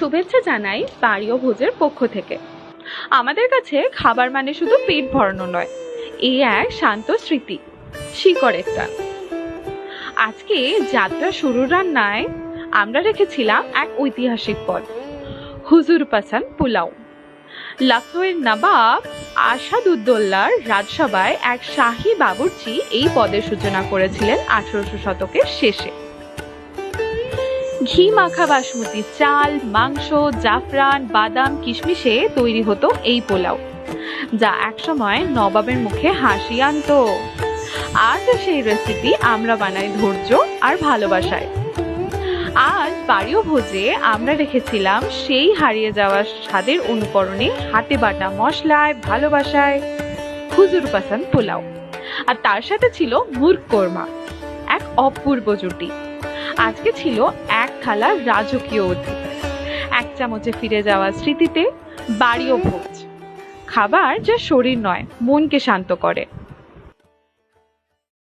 শুভেচ্ছা জানাই বাড়িও ভোজের পক্ষ থেকে। আমাদের কাছে খাবার মানে শুধু পেট ভরানো নয়, এই এক শান্ত স্মৃতি, শিকড়ের টান। আজকে যাত্রা শুরুর রান্নায় আমরা রেখেছিলাম এক ঐতিহাসিক পদ, হুজুর পাসান পোলাও। লখনৌয়ের নবাব আসাদউদ্দৌলার রাজসভায় এক শাহী বাবুর্চি এই পদের সূচনা করেছিলেন 1800 শতকের শেষে। ঘি মাখা বাসমতি চাল, মাংস, জাফরান, বাদাম, কিশমিশে তৈরি হতো এই পোলাও, যা একসময় নবাবের মুখে হাসি আনতো। আজ সেই রেসিপি আমরা বানাই ধৈর্য আর ভালোবাসায়। আজ বাড়িও ভোজে আমরা রেখেছিলাম সেই হারিয়ে যাওয়া স্বাদের অনুকরণে হাতে বাটা মশলায় ভালোবাসায় হুজুর পাসান পোলাও, আর তার সাথে ছিল মুর্গ কোরমা, এক অপূর্ব জুটি। আজকে ছিল এক থালা রাজকীয় অতিথি, এক চামচে ফিরে যাওয়া স্মৃতিতে বাড়িও ভোজ, খাবার যা শরীর নয় মনকে শান্ত করে।